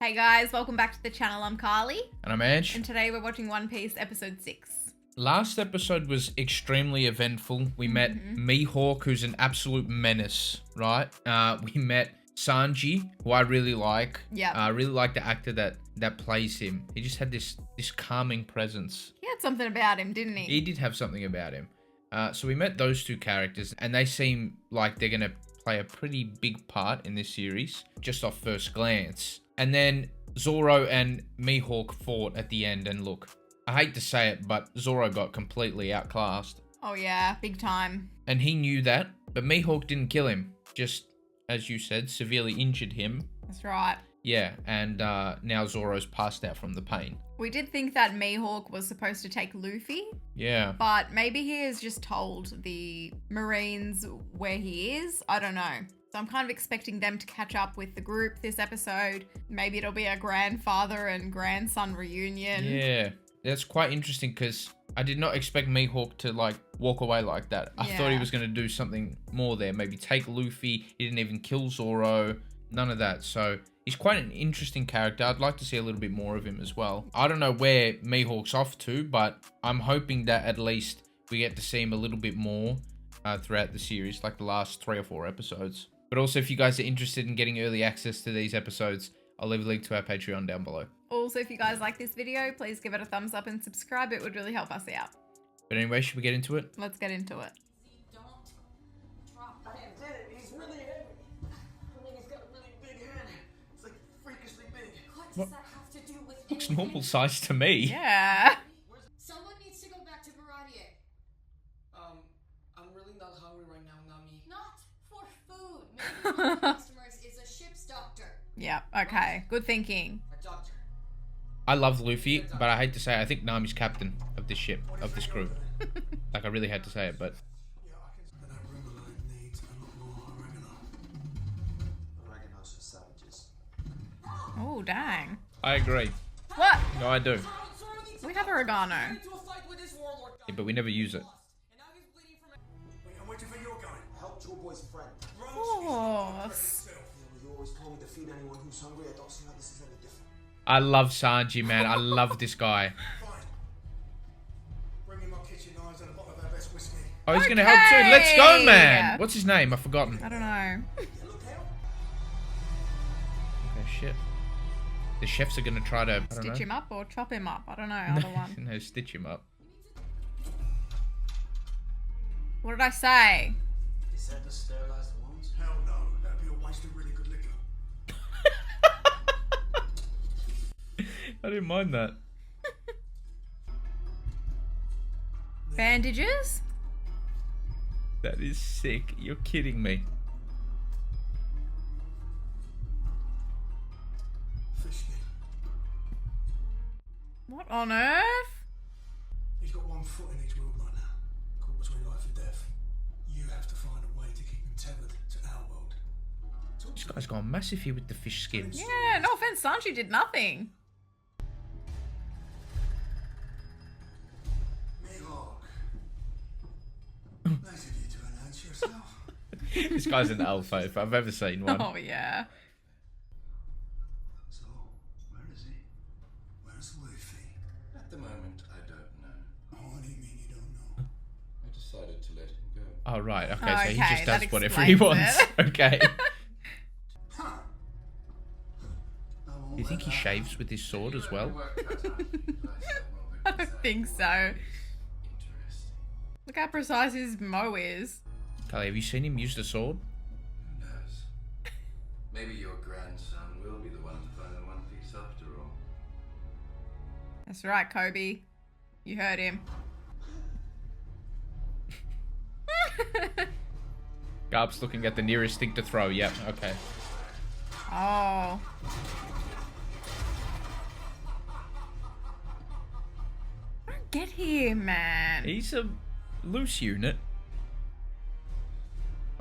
Hey guys, welcome back to the channel. I'm Carly. And I'm Ange. And today we're watching One Piece episode 6. Last episode was extremely eventful. We met Mihawk, who's an absolute menace, right? We met Sanji, who I really like. Yeah. I really like the actor that plays him. He just had this calming presence. He had something about him, didn't he? He did have something about him. So we met those two characters, and they seem like they're going to play a pretty big part in this series, just off first glance. And then Zoro and Mihawk fought at the end, and look, I hate to say it, but Zoro got completely outclassed. Oh yeah, big time. And he knew that, but Mihawk didn't kill him. Just, as you said, severely injured him. That's right. Yeah, and now Zoro's passed out from the pain. We did think that Mihawk was supposed to take Luffy. Yeah. But maybe he has just told the Marines where he is. I don't know. So I'm kind of expecting them to catch up with the group this episode. Maybe it'll be a grandfather and grandson reunion. Yeah, that's quite interesting because I did not expect Mihawk to walk away like that. I thought he was going to do something more there. Maybe take Luffy. He didn't even kill Zoro. None of that. So he's quite an interesting character. I'd like to see a little bit more of him as well. I don't know where Mihawk's off to, but I'm hoping that at least we get to see him a little bit more throughout the series, like the last 3 or 4 episodes. But also, if you guys are interested in getting early access to these episodes, I'll leave a link to our Patreon down below. Also, if you guys like this video, please give it a thumbs up and subscribe. It would really help us out. But anyway, should we get into it? Let's get into it. Don't drop. I did it. He's really heavy. I mean, he's got a really big head. It's like freakishly big. What does that have to do with Looks anything? normal size to me. Yeah. Someone needs to go back to Baradier. I'm really not hungry right now, Nami. Not for food. Maybe one of the customers is a ship's doctor. Yeah, okay. Good thinking. A doctor. I love Luffy, but I hate to say it, I think Nami's captain of this ship, of this crew. I really had to say it, but... Yeah, I can. But that river line needs a lot more oregano. Oregano's for savages. Oh, dang. I agree. What? No, I do. We have oregano. Into a fight with this warlord guy. Yeah, but we never use it. And now he's bleeding from Wait, I'm waiting for your going. Help Jewel Boy's friend. Oh. You always told me to feed anyone who's hungry. I don't see how this is any different. I love Sanji, man. I love this guy. Fine. Bring in my kitchen knives and a bottle of our best whiskey. Oh, he's going to help too. Let's go, Okay. man. What's his name? I've forgotten. I don't know. Okay, shit. The chefs are going to try to... Stitch him up or chop him up? I don't know. Either one. No, stitch him up. What did I say? Is that to sterilize the wounds? Hell no. That'd be a waste of really good liquor. I didn't mind that. Bandages? That is sick. You're kidding me. Fish skin. What on earth? He's got one foot in each world right now. Caught between life and death. You have to find a way to keep him tethered to our world. This guy's gone massive here with the fish skins. Yeah, no offense, Sanji did nothing. Mihawk. Nice of you to announce yourself. This guy's an alpha if I've ever seen one. Oh, yeah. So, where is he? Where's Luffy? At the moment, I don't know. Oh, what do you mean you don't know? I decided to let him go. Oh, right. Okay, so he Okay, just that does whatever he explains wants. it. Okay. Huh. Do you think he shaves with his sword as well? I don't think so. Interesting. Look how precise his mow is. Carly, have you seen him use the sword? Who knows? Maybe your grandson will be the one to find the One Piece after all. That's right, Kobe. You heard him. Garp's looking at the nearest thing to throw. Yep, okay. Oh. I don't get him, man. He's a loose unit.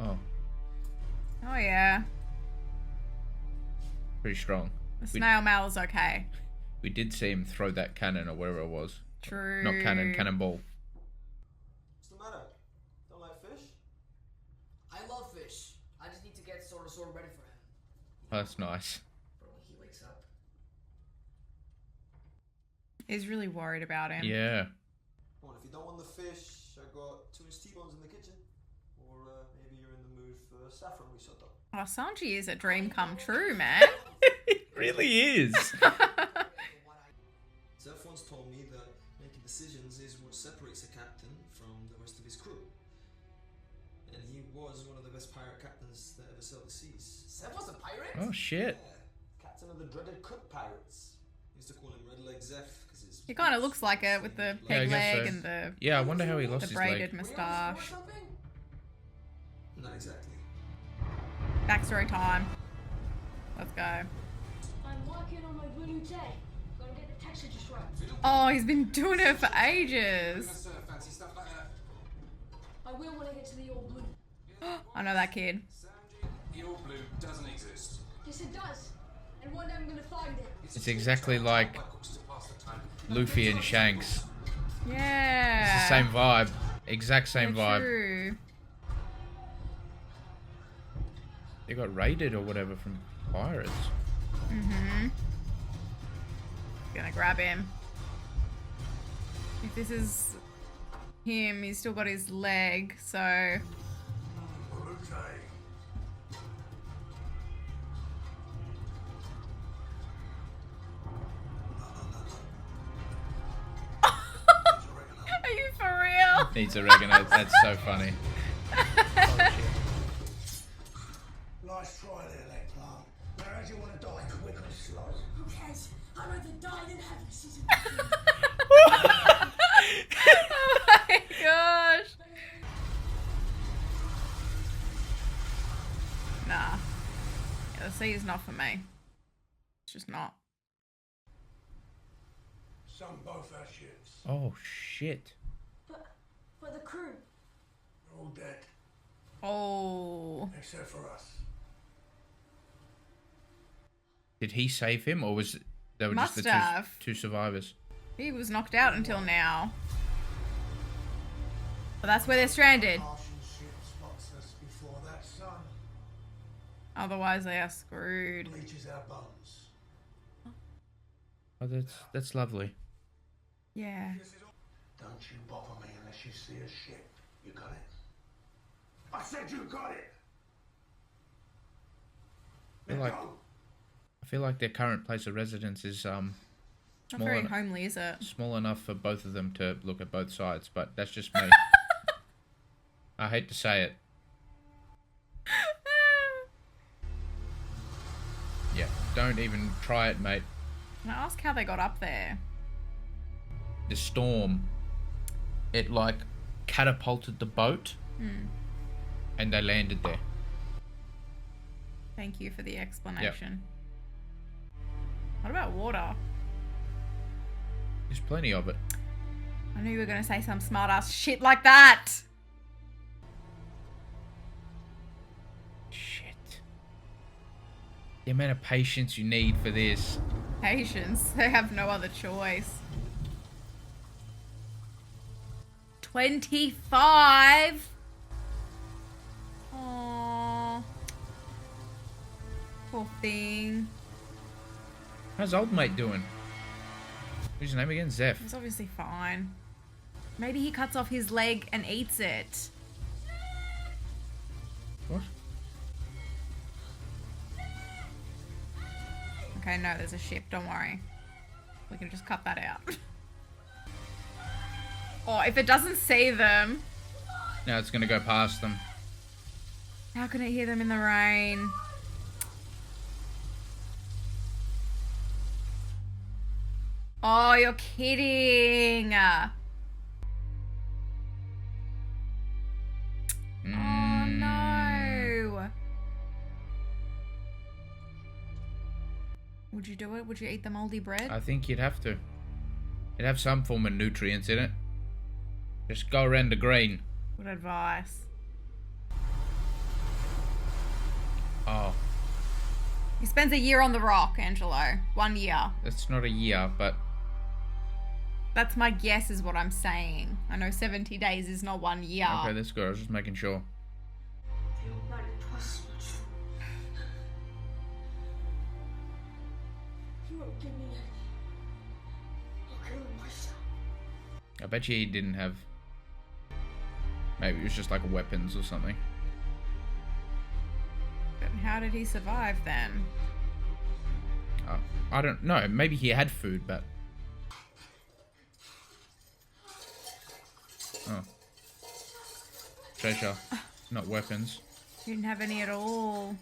Oh, Oh, yeah. pretty strong. The snail mail is okay. We did see him throw that cannon or wherever it was. True. Not cannon, cannonball. What's the matter? Don't like fish? I love fish. I just need to get Sword ready for him. Oh, that's nice. For when he wakes up. He's really worried about him. Yeah. Come on, if you don't want the fish, I got 2-inch T-bones in the kitchen. Or maybe you're in the mood for saffron risotto. Oh, Sanji is a dream come true, man. It really is. Zeph once told me that making decisions is what separates a captain from the rest of his crew. And he was one of the best pirate captains that ever sailed the seas. Zeph was a pirate? Oh shit. Yeah, captain of the dreaded Cook Pirates. Used to call him Red Leg Zeph because his. He kind of looks like it with the Yeah, I peg guess leg so. and the Yeah, I wonder how he lost his braided leg. moustache. Or something? Not exactly. Backstory time. Let's go. I'm working on my blue tag. Gotta get the texture just right. Oh, he's been doing it for ages. Fancy stuff like that. I will when I get to the old blue. I know that kid. Your blue doesn't exist. Yes, it does. And one day I'm gonna find it. It's exactly like Luffy and Shanks. Yeah. It's the same vibe. Exact same Yeah, vibe. True. They got raided or whatever from pirates. Mm-hmm. Gonna grab him. If this is him, he's still got his leg, so... Are you for real? Needs oregano. That's so funny. Nice try there, leg plant. Now, how do you want to die? Quick and slow. Who cares? I'd rather die than have this season. Oh my gosh. Nah. Yeah, the sea is not for me. It's just not. Sunk both our ships. Oh shit. But the crew. They're all dead, Oh. except for us. Did he save him, or was they were Must just the have. two survivors? He was knocked out until now. But that's where they're stranded. Martian ship spots us before that sun Otherwise they are screwed. bleaches our bones. Oh, that's lovely. Yeah. Don't you bother me unless you see a ship. You got it? I said you got it! I feel like their current place of residence is Not small, very homely, is it? small enough for both of them to look at both sides, but that's just me. I hate to say it. Yeah, don't even try it, mate. Can I ask how they got up there? The storm, it like catapulted the boat, and they landed there. Thank you for the explanation. What about water? There's plenty of it. I knew you were going to say some smart ass shit like that. Shit. The amount of patience you need for this. Patience. They have no other choice. 25. Aww. Poor thing. How's old mate doing? What's his name again? Zeph. He's obviously fine. Maybe he cuts off his leg and eats it. What? Okay, no, there's a ship. Don't worry. We can just cut that out. Oh, if it doesn't see them, Now it's gonna go past them. how can it hear them in the rain? Oh, you're kidding. Oh, no. Would you do it? Would you eat the moldy bread? I think you'd have to. It'd have some form of nutrients in it. Just go around the green. Good advice. Oh, He spends a year on the rock, Angelo. 1 year. that's not a year, but That's my guess is what I'm saying. I know 70 days is not 1 year. okay, that's good. I was just making sure. Not twice much. You won't give me any. killing myself. I bet you he didn't have. Maybe it was just like weapons or something. But how did he survive then? I don't know. Maybe he had food, but. Oh. Treasure, not weapons. He didn't have any at all.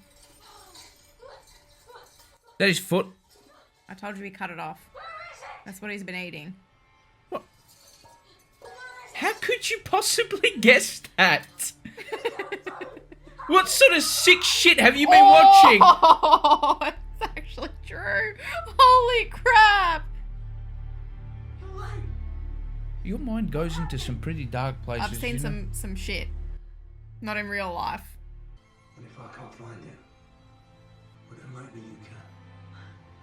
That is foot. I told you he cut it off. That's what he's been eating. What? How could you possibly guess that? What sort of sick shit have you been watching? Oh, it's actually true. Holy crap. Your mind goes into some pretty dark places. I've seen you know? some shit. Not in real life. And if I can't find him, well, then maybe you can.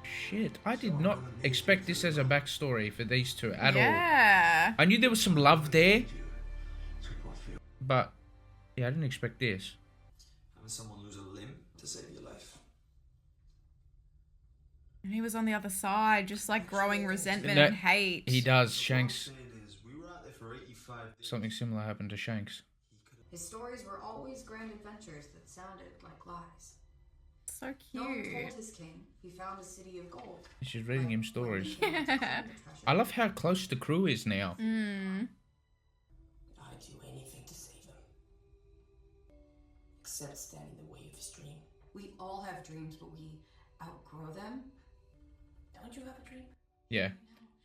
Shit, I did not expect this as a backstory for these two at all. Yeah. I knew there was some love there, but yeah, I didn't expect this. Having someone lose a limb to save your life. And he was on the other side, just like growing resentment No, and hate. He does. Shanks. We were out there for 85 days. Something similar happened to Shanks. His stories were always grand adventures that sounded like lies. So No one cute. told his king he found a city of gold. She's reading him stories. When he came to find the treasure, I love how close the crew is now. Mm. I'd do anything to save him. Except stand in the way of his dream. we all have dreams, but we outgrow them. Don't you have a dream? Yeah.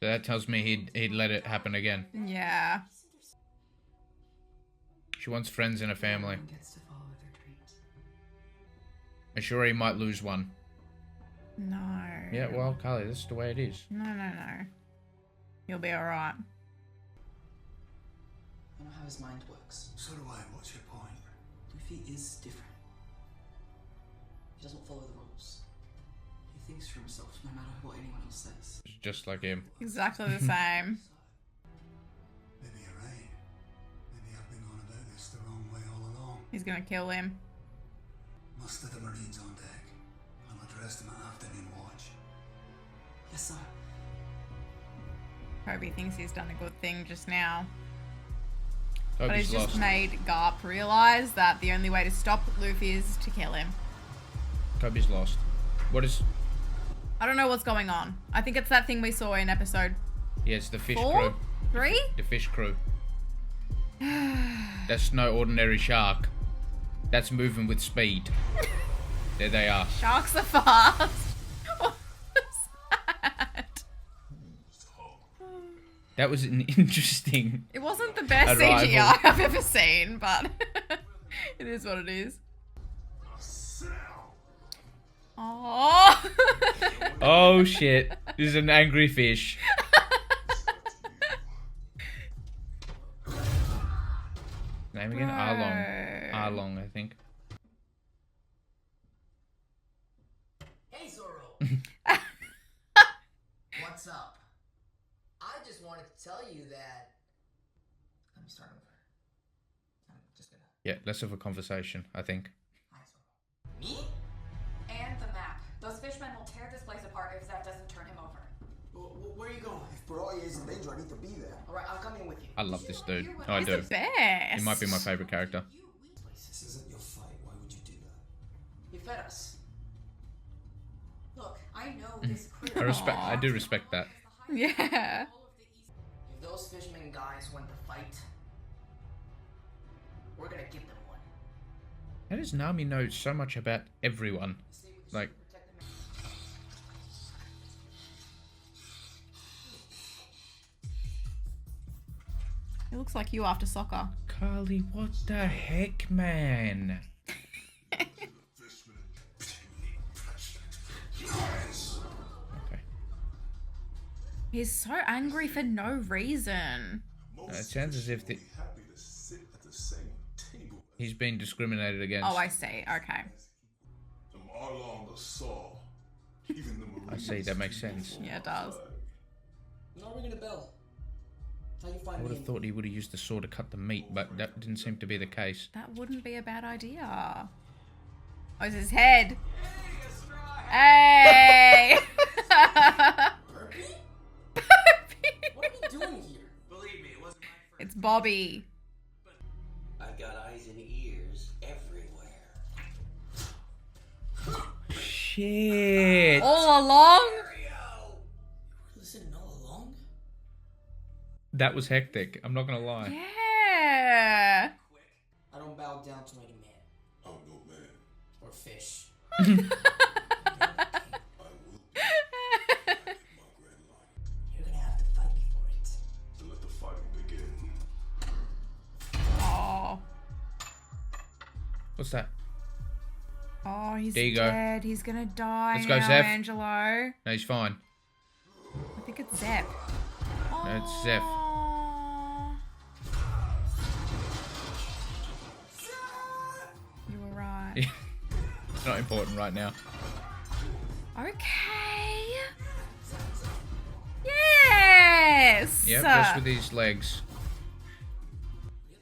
So that tells me he'd let it happen again. Yeah. She wants friends and a family. Everyone gets to follow their dreams. I'm sure he might lose one. No. Yeah, well, Carly, that's the way it is. No. You'll be alright. I know how his mind works. So do I. What's your point? Luffy is different. He doesn't follow the rules. He thinks for himself, no matter what anyone else says. It's just like him. Exactly the same. Maybe you're right. Maybe I've been going about this the wrong way all along. He's gonna kill him. Muster the Marines on deck. I'll address them at afternoon watch. Yes, sir. Hope he thinks he's done a good thing just now. But Toby's he's just lost. made Garp realise that the only way to stop Luffy is to kill him. Toby's lost. What is... I don't know what's going on. I think it's that thing we saw in episode Yeah, it's the fish 4? crew. 3? The fish crew. That's no ordinary shark. That's moving with speed. There they are. Sharks are fast. What was that? That was an interesting... It wasn't the best Arrival. CGI I've ever seen, but it is what it is. Oh. Oh shit. This is an angry fish. Name again? Arlong. Arlong, I think. Hey, Zoro. What's up? I just wanted to tell you that. Let me start over. I'm just gonna. Yeah, less of a conversation, I think. Hi, Zoro. Me? And the map. Those fishmen will tear this place apart if that doesn't turn him over. Where are you going? If Baraya is in danger, I need to be there. Alright, I'm coming with you. I love this dude. Oh, I He's do. the best. He might be my favorite character. This isn't your fight. Why would you do that? You fed us. Look, I know this crew. I do respect that. Yeah. If those fisherman guys want to fight, we're gonna give them one. How does Nami know so much about everyone? Like, Protect them. It looks like you after soccer. Carly, what the heck, man? Okay. He's so angry for no reason. It sounds as if Happy to sit at the same table. he's been discriminated against. Oh, I see. Okay. Them Arlong or Saul. Even the I Marines. see, that makes sense. Yeah, it does. Not ringing a bell. How you I find would me? have thought he would have used the sword to cut the meat, but that didn't seem to be the case. That wouldn't be a bad idea. Oh, it's his head. Hey! Burpee? Bobby. I've got eyes and ears everywhere. Shit. All along? Listen all along? That was hectic. I'm not gonna lie. Yeah. I don't bow down to any man. I'm no man. Or fish. I will be my grand line. You're gonna have to fight me for it. To let the fighting begin. Oh. What's that? Oh, he's There you go. dead. He's gonna die Let's go, now, Zeph. Angelo. No, he's fine. I think it's Zep. No, it's Zeph. Aw. You were right. It's not important right now. Okay. Yes. Yep, just with his legs.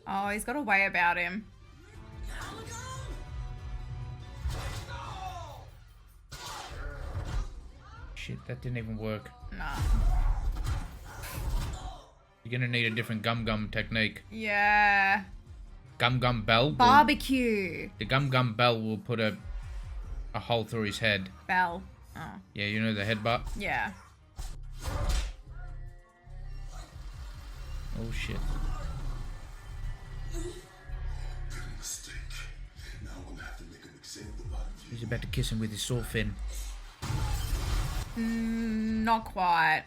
Oh, he's got a way about him. Shit, that didn't even work. Nah. You're gonna need a different gum technique. Yeah. Gum bell. Barbecue. The gum bell will put a hole through his head. Bell. Oh. Yeah, you know the headbutt? Yeah. Oh shit. Mistake. Now I'm gonna have to make an example out of you. He's about to kiss him with his saw fin. Not quite.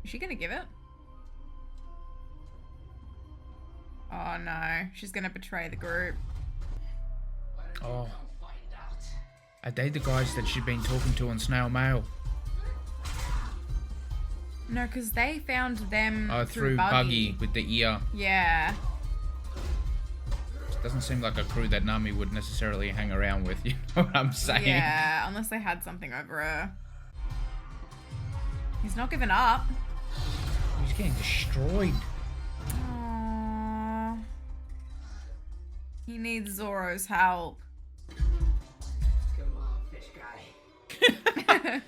Is she gonna give it? Oh no, she's gonna betray the group. Oh. Are they the guys that she'd been talking to on Snail Mail? No, because they found them Oh, through through Buggy with the ear. Yeah. Doesn't seem like a crew that Nami would necessarily hang around with, you know what I'm saying? Yeah, unless they had something over her. He's not giving up. He's getting destroyed. Aww. He needs Zoro's help. Come on, fish guy.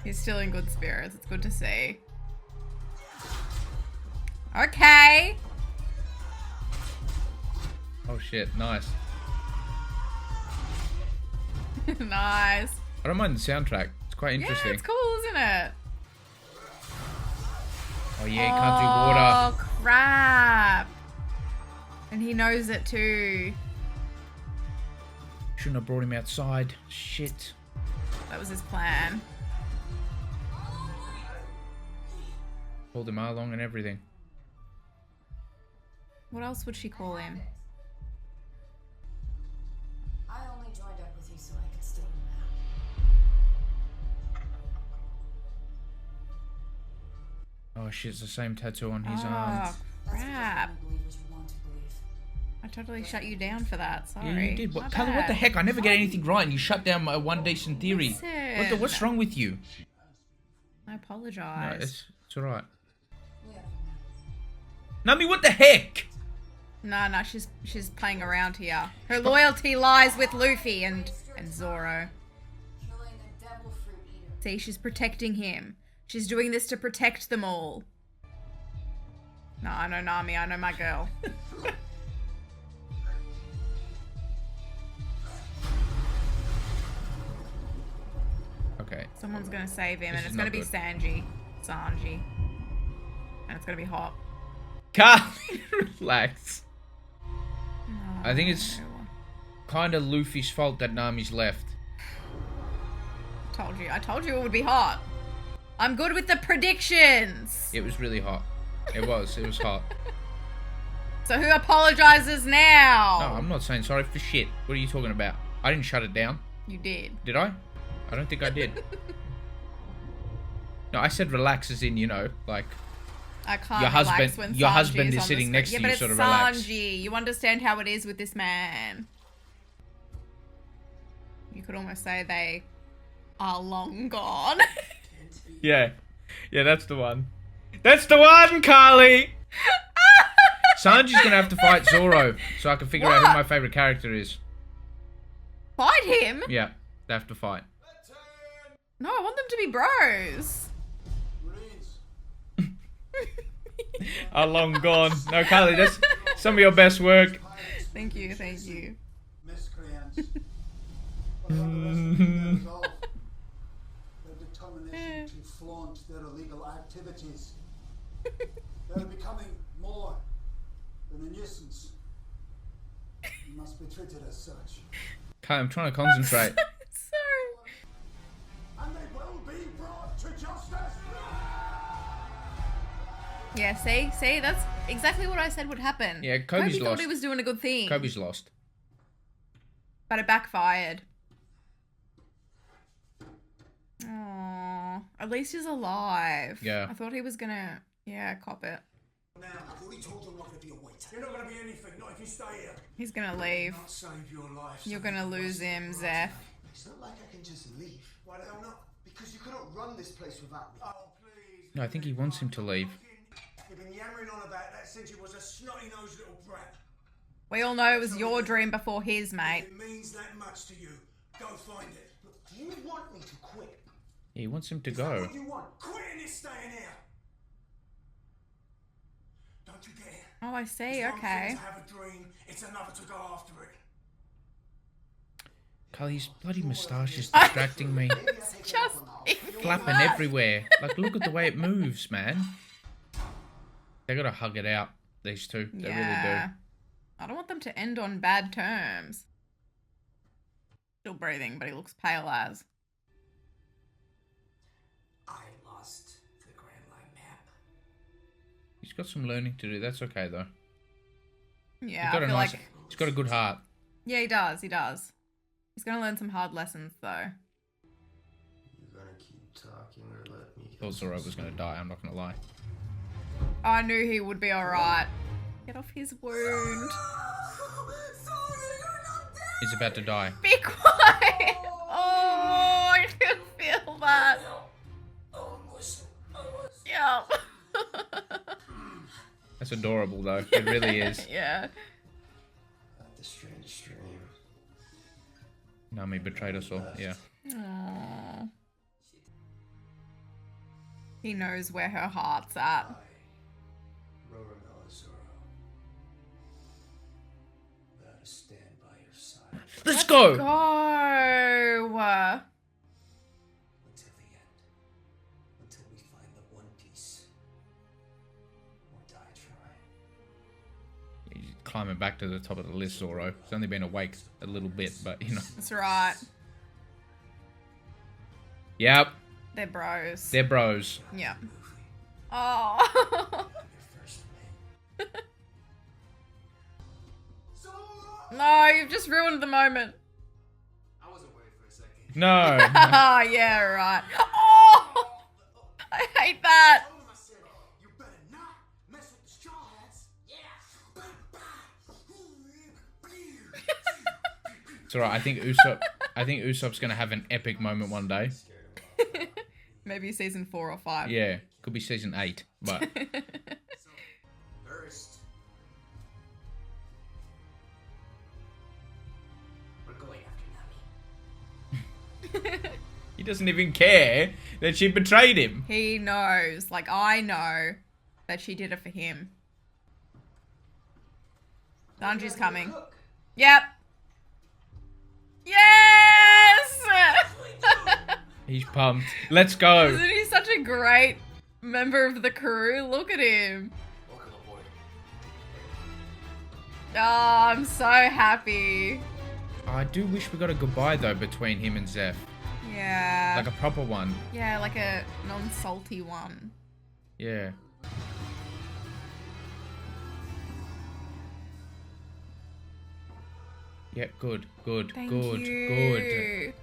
He's still in good spirits. It's good to see. Okay. Oh shit, nice. Nice. I don't mind the soundtrack. It's quite interesting. Yeah, it's cool, isn't it? Oh yeah, he can't do water. Oh, crap. And he knows it too. Shouldn't have brought him outside. Shit. That was his plan. Called him Arlong and everything. What else would she call him? I only joined up with you so I could steal the map. Oh shit, it's the same tattoo on his arm. Oh, That's crap. because you believe what you want to believe. I totally shut you down for that. Sorry. Yeah, you did. My What, Carla, what the bad. heck? I never get anything right and you shut down my one decent theory. What's wrong with you? I No, apologize. it's alright. We have the map. Nami, what the heck? No, she's playing around here. Her loyalty lies with Luffy and Zoro. Killing the devil fruit eater. See, she's protecting him. She's doing this to protect them all. No, I know Nami. I know my girl. Okay. Someone's gonna save him, This and is it's gonna not be good. Sanji. And it's gonna be hot. Carly, relax. I think it's No. kind of Luffy's fault that Nami's left. I told you it would be hot. I'm good with the predictions. It was really hot. It was hot. So who apologizes now? No, I'm not saying sorry for shit. What are you talking about? I didn't shut it down. You did. Did I? I don't think I did. No, I said relax as in, you know, like, I can't Your relax husband- when your Sanji husband is on the sitting screen. next to yeah, you, but it's sort of relax. Sanji. You understand how it is with this man. You could almost say they are long gone. yeah. Yeah, that's the one. That's the one, Carly! Sanji's gonna have to fight Zoro, so I can figure out who What? my favorite character is. Fight him? Yeah, they have to fight. No, I want them to be bros. Marines, Are long gone. No, Carly, that's some of your best work. Thank you, thank you. Miscreants. But under their resolve, their determination to flaunt their illegal activities. They're becoming more than a nuisance. You must be treated as such. Carly, I'm trying to concentrate. Sorry. And they will be brought to justice. Yeah, see, that's exactly what I said would happen. Yeah, Kobe's Kobe thought lost. he was doing a good thing. Kobe's lost. But it backfired. Aww. At least he's alive. Yeah. I thought he was gonna, cop it. Now, I've already told you I'm not going to be a waiter. You're not going to be anything, not if you stay here. He's gonna leave. Not save your life. You're gonna lose him, Zeph. It's not like I can just leave. Why the hell not? Because you couldn't run this place without me. Oh, please. No, I think he wants him to leave. You've been yammering on about that since you was a snotty-nosed little brat. We all know it was your dream before his, mate. If it means that much to you, go find it. Look, do you want me to quit? He wants him to Is that go. what you want? Quitting is staying here. Don't you get it? Oh, I see, It's one thing okay. to have a dream, it's another to go after it. Carly, his bloody moustache is distracting me. Maybe I take it Just off and I'll- Flapping everywhere. Like, look at the way it moves, man. They gotta hug it out, these two. They really do. I don't want them to end on bad terms. Still breathing, but he looks pale as. I lost the Grand Line map. He's got some learning to do. That's okay, though. Yeah, He's got I a feel nice. like... He's got a good heart. Yeah, he does, he does. He's gonna learn some hard lessons, though. You gonna keep talking or let me Thought Zoro was gonna die. I'm not gonna lie. I knew he would be alright. Get off his wound. He's about to die. Be quiet! Oh, I can feel that. Yeah. That's adorable, though. It really is. Yeah. Not the strange dream. Nami betrayed us all. Yeah. Aww. He knows where her heart's at. Roronoa Zoro. Gotta stand by your side Let's go! Go! until the end. Until we find the One Piece. Or die trying. He's climbing back to the top of the list, Zoro. He's only been awake a little bit, but, you know. That's right. Yep. They're bros. They're bros. Yeah. Oh. No, you've just ruined the moment. I was away for a second. No. Oh, yeah, right. Oh! I hate that. I said, you better not mess with the Straw Hats. Yeah. It's alright. I think Usopp's gonna have an epic moment one day. Maybe season 4 or 5. Yeah. Could be season 8, but First, we're going after Nami. he doesn't even care that she betrayed him. He knows. Like, I know that she did it for him. Sanji's coming. Cook. Yep. Yes! He's pumped. Let's go. Isn't he such a great member of the crew? Look at him. Welcome aboard. Oh, I'm so happy. I do wish we got a goodbye though between him and Zeph. Yeah. Like a proper one. Yeah, like a non-salty one. Yeah. Yeah, good. Thank Good. you.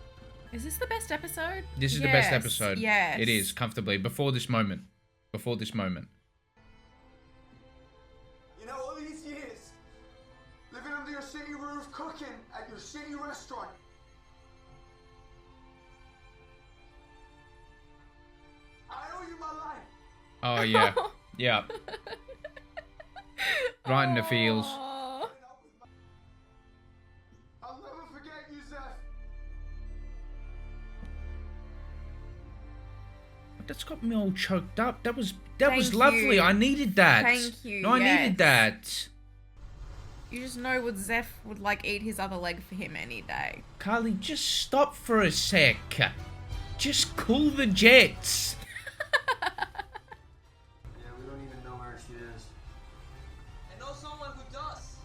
Is this the best episode? This is the best Yes, episode. Yes. It is, comfortably. Before this moment. You know, all these years, living under your city roof, cooking at your city restaurant. I owe you my life. Oh, yeah. Yeah. Right in the feels. Aw. I'll never forget you, Zeph. That's got me all choked up. That was Thank lovely. you. I needed that. Thank you, No, I needed that. You just know what Zeph would like eat his other leg for him any day. Carly, just stop for a sec. Just cool the jets. Yeah, we don't even know where she is. I know someone who does.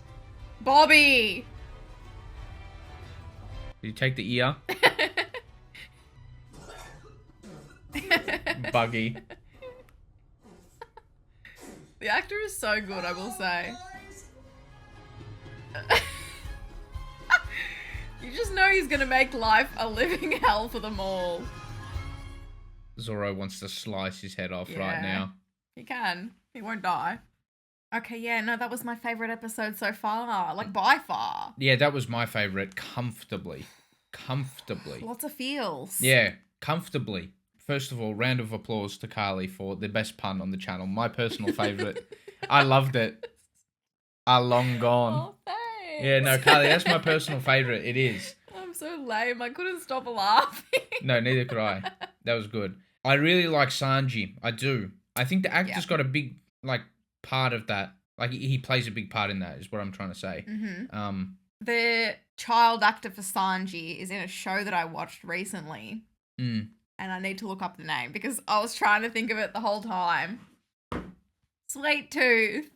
Bobby! Did you take the ear? Buggy. The actor is so good, I will say. You just know he's gonna make life a living hell for them all. Zorro wants to slice his head off right Yeah. now. He can. He won't die. Okay, yeah, no, that was my favorite episode so far. Like, by far. Yeah, that was my favorite. Comfortably. Lots of feels. Yeah, comfortably. First of all, round of applause to Carly for the best pun on the channel. My personal favorite. I loved it. Are long gone. Oh, thanks. Yeah, no, Carly, that's my personal favorite. It is. I'm so lame. I couldn't stop laughing. No, neither could I. That was good. I really like Sanji. I do. I think the actor's got a big, like, part of that. Like, he plays a big part in that, is what I'm trying to say. Mm-hmm. The child actor for Sanji is in a show that I watched recently. Mm. And I need to look up the name because I was trying to think of it the whole time. Sweet Tooth.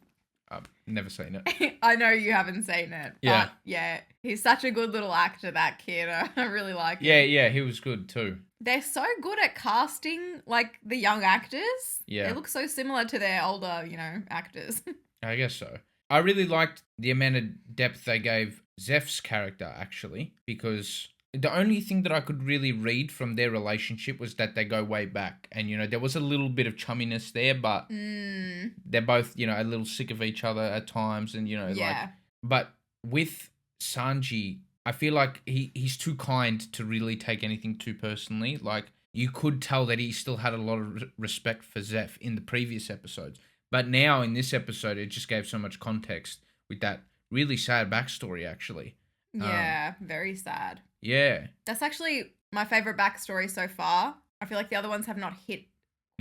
I've never seen it. I know you haven't seen it. Yeah. But yeah, he's such a good little actor, that kid. I really like him. Yeah, he was good too. They're so good at casting, like, the young actors. Yeah. They look so similar to their older, actors. I guess so. I really liked the amount of depth they gave Zeph's character, actually, because the only thing that I could really read from their relationship was that they go way back. And, there was a little bit of chumminess there, but they're both, a little sick of each other at times. And, Yeah. but with Sanji, I feel like he's too kind to really take anything too personally. Like, you could tell that he still had a lot of respect for Zeph in the previous episodes. But now in this episode, it just gave so much context with that really sad backstory, actually. Yeah, very sad. Yeah. That's actually my favorite backstory so far. I feel like the other ones have not hit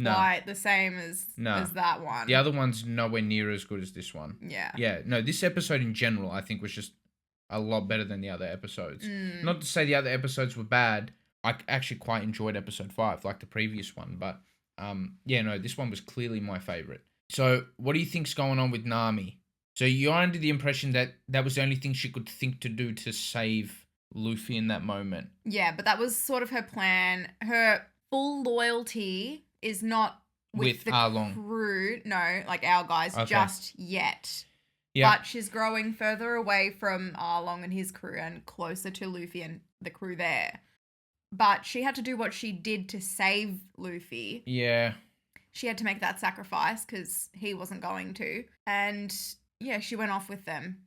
quite the same as that one. The other one's nowhere near as good as this one. Yeah. Yeah. No, this episode in general, I think, was just a lot better than the other episodes. Not to say the other episodes were bad. I actually quite enjoyed episode 5, like the previous one. But, this one was clearly my favorite. So, what do you think's going on with Nami? So, you're under the impression that that was the only thing she could think to do to save Luffy in that moment. Yeah, but that was sort of her plan. Her full loyalty is not with the Arlong crew. No, like our guys, just yet. Yeah. But she's growing further away from Arlong and his crew and closer to Luffy and the crew there. But she had to do what she did to save Luffy. Yeah. She had to make that sacrifice because he wasn't going to. And yeah, she went off with them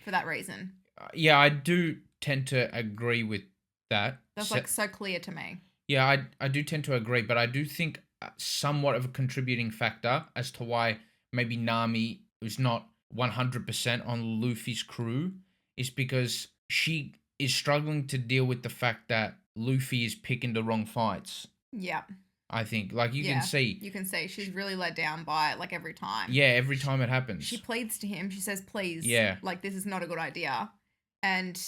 for that reason. Yeah, I do tend to agree with that. That's like so clear to me. Yeah, I do tend to agree, but I do think somewhat of a contributing factor as to why maybe Nami is not 100% on Luffy's crew is because she is struggling to deal with the fact that Luffy is picking the wrong fights. Yeah. I think, like, you can see. You can see she's really let down by it, like, every time. Yeah, every time it happens. She pleads to him. She says, please. Yeah. Like, this is not a good idea. And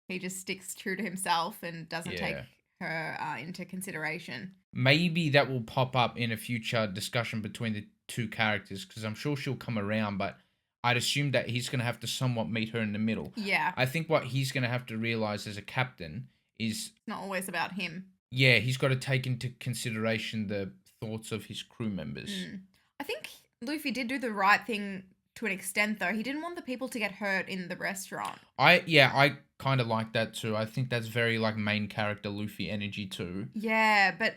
he just sticks true to himself and doesn't take her into consideration. Maybe that will pop up in a future discussion between the two characters, because I'm sure she'll come around, but I'd assume that he's going to have to somewhat meet her in the middle. Yeah. I think what he's going to have to realize as a captain is... It's not always about him. Yeah, he's got to take into consideration the thoughts of his crew members. I think Luffy did do the right thing to an extent, though. He didn't want the people to get hurt in the restaurant. I kind of like that too. I think that's very like main character Luffy energy too. Yeah, but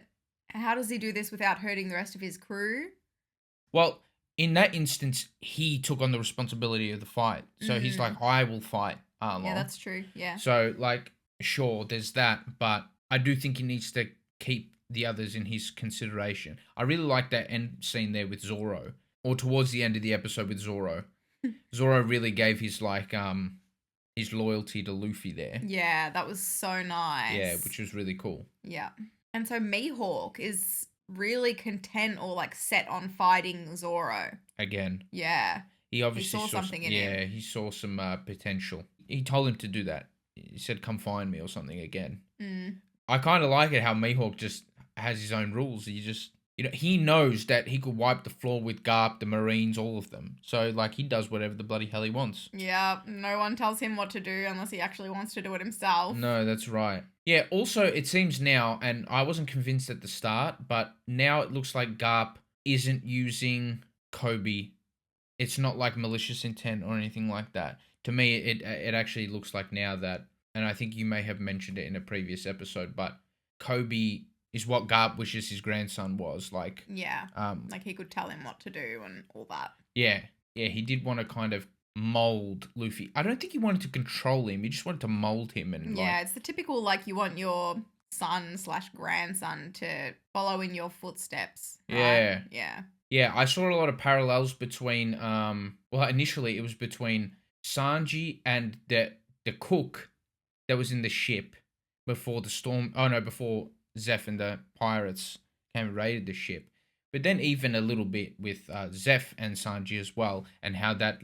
how does he do this without hurting the rest of his crew? Well, in that instance, he took on the responsibility of the fight. So he's like, I will fight Arlong. Yeah, that's true. Yeah. So, like, sure, there's that, but I do think he needs to keep the others in his consideration. I really like that end scene there with Zoro, or towards the end of the episode with Zoro. Zoro really gave his his loyalty to Luffy there. Yeah, that was so nice. Yeah, which was really cool. Yeah. And so Mihawk is really content or like set on fighting Zoro. Again. Yeah. He obviously saw something in him. Yeah, he saw some potential. He told him to do that. He said, "Come find me" or something again. I kind of like it how Mihawk just has his own rules. He just, he knows that he could wipe the floor with Garp, the Marines, all of them. So, like, he does whatever the bloody hell he wants. Yeah, no one tells him what to do unless he actually wants to do it himself. No, that's right. Yeah, also, it seems now, and I wasn't convinced at the start, but now it looks like Garp isn't using Kobe. It's not like malicious intent or anything like that. To me, it actually looks like now that, and I think you may have mentioned it in a previous episode, but Kobe is what Garp wishes his grandson was. Like, yeah, like he could tell him what to do and all that. Yeah, he did want to kind of mold Luffy. I don't think he wanted to control him. He just wanted to mold him. And it's the typical, like, you want your son/grandson to follow in your footsteps. Right? Yeah, I saw a lot of parallels between, initially it was between Sanji and the cook that was in the ship before before Zeph and the pirates came and raided the ship. But then even a little bit with Zeph and Sanji as well, and how that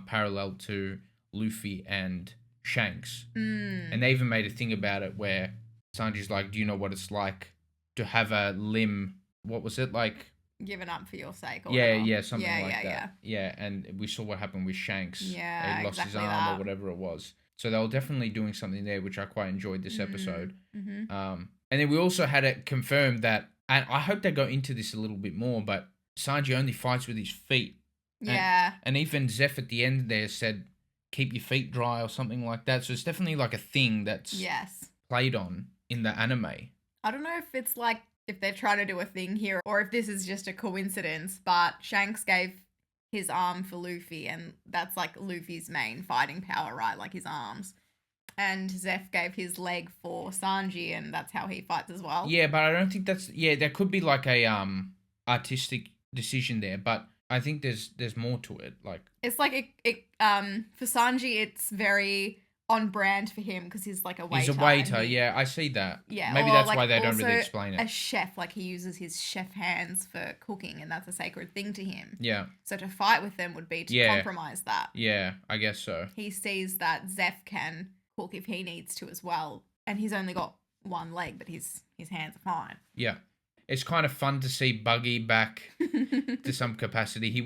paralleled to Luffy and Shanks. And they even made a thing about it where Sanji's like, do you know what it's like to have a limb, what was it, like... Given up for your sake or yeah, whatever. Yeah, something like that. Yeah, and we saw what happened with Shanks. Yeah, he lost his arm that. or whatever it was. So they were definitely doing something there, which I quite enjoyed this episode. And then we also had it confirmed that, and I hope they go into this a little bit more, but Sanji only fights with his feet. Yeah. And even Zeph at the end there said, keep your feet dry or something like that. So it's definitely like a thing that's played on in the anime. I don't know if it's like, if they're trying to do a thing here or if this is just a coincidence, but Shanks gave his arm for Luffy and that's like Luffy's main fighting power, right? Like his arms. And Zeph gave his leg for Sanji and that's how he fights as well. Yeah, but I don't think that's... Yeah, there could be like a artistic decision there, but I think there's more to it. Like, it's like for Sanji it's very on brand for him because he's like a waiter. He's a waiter, yeah, I see that. Yeah, maybe that's like why they don't really explain it. A chef, like he uses his chef hands for cooking and that's a sacred thing to him. Yeah. So to fight with them would be to compromise that. Yeah, I guess so. He sees that Zeph can cook if he needs to as well. And he's only got one leg, but his hands are fine. Yeah. It's kind of fun to see Buggy back to some capacity.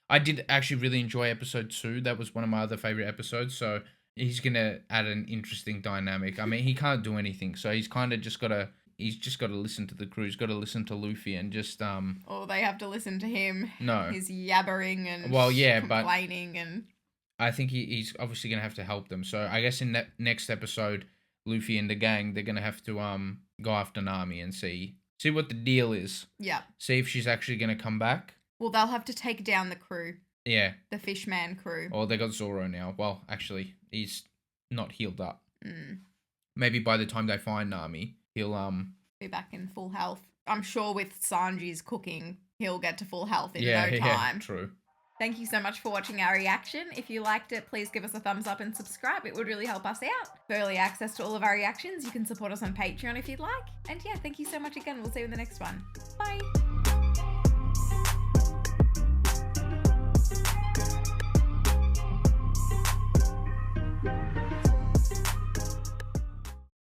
I did actually really enjoy episode 2. That was one of my other favorite episodes. So he's going to add an interesting dynamic. I mean, he can't do anything. So he's kind of just got to listen to the crew. He's got to listen to Luffy and just... Or they have to listen to him. No. He's yabbering and complaining and... I think he's obviously going to have to help them. So I guess in that next episode, Luffy and the gang, they're going to have to go after Nami and see what the deal is. Yeah. See if she's actually going to come back. Well, they'll have to take down the crew. Yeah. The Fishman crew. Oh, they got Zoro now. Well, actually, he's not healed up. Maybe by the time they find Nami, he'll be back in full health. I'm sure with Sanji's cooking, he'll get to full health in no time. Yeah, true. Thank you so much for watching our reaction. If you liked it, please give us a thumbs up and subscribe. It would really help us out. For early access to all of our reactions, you can support us on Patreon if you'd like. And yeah, thank you so much again. We'll see you in the next one. Bye.